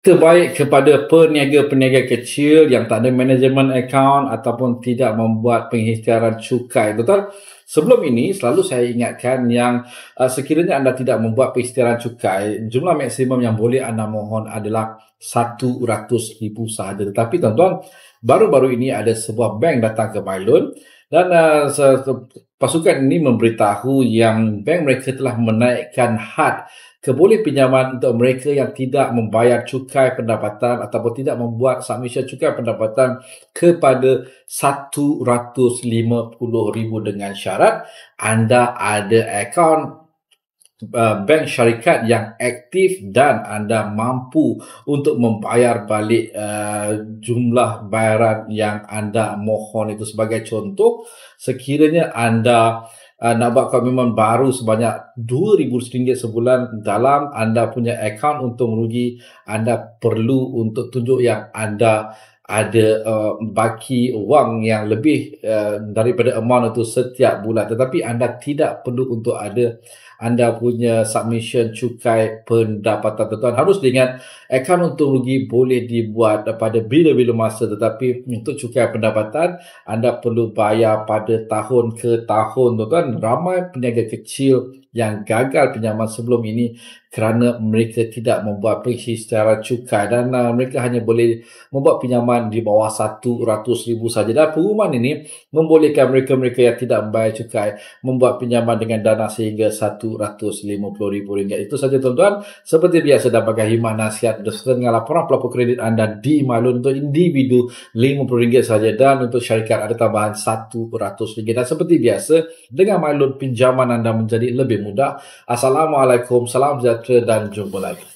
Terbaik kepada peniaga-peniaga kecil yang tak ada manajemen akaun ataupun tidak membuat pengisytiharan cukai. Betul? Sebelum ini, selalu saya ingatkan yang sekiranya anda tidak membuat pengisytiharan cukai, jumlah maksimum yang boleh anda mohon adalah 100,000 sahaja. Tetapi tuan-tuan, baru-baru ini ada sebuah bank datang ke MyLoan dan pasukan ini memberitahu yang bank mereka telah menaikkan had keboleh pinjaman untuk mereka yang tidak membayar cukai pendapatan ataupun tidak membuat submission cukai pendapatan kepada 150,000 dengan syarat anda ada akaun bank syarikat yang aktif dan anda mampu untuk membayar balik jumlah bayaran yang anda mohon itu. Sebagai contoh, sekiranya anda nak buat komitmen baru sebanyak RM2,000 sebulan dalam anda punya akaun untung rugi, anda perlu untuk tunjuk yang anda ada baki wang yang lebih daripada amount itu setiap bulan. Tetapi anda tidak perlu untuk ada anda punya submission cukai pendapatan. Tuan-tuan harus diingat, akaun untung rugi boleh dibuat pada bila-bila masa, tetapi untuk cukai pendapatan anda perlu bayar pada tahun ke tahun. Tuan-tuan, ramai peniaga kecil yang gagal pinjaman sebelum ini kerana mereka tidak membuat pengisytiharan cukai dan mereka hanya boleh membuat pinjaman di bawah 100,000 saja. Dan pengumuman ini membolehkan mereka-mereka yang tidak membayar cukai membuat pinjaman dengan dana sehingga RM150,000. Itu saja tuan-tuan. Seperti biasa, dapatkan khidmat nasihat dengan laporan pelapor kredit anda di MyLoan untuk individu RM50 saja dan untuk syarikat ada tambahan RM100. Dan seperti biasa, dengan MyLoan pinjaman anda menjadi lebih mudah. Assalamualaikum, salam sejahtera dan jumpa lagi.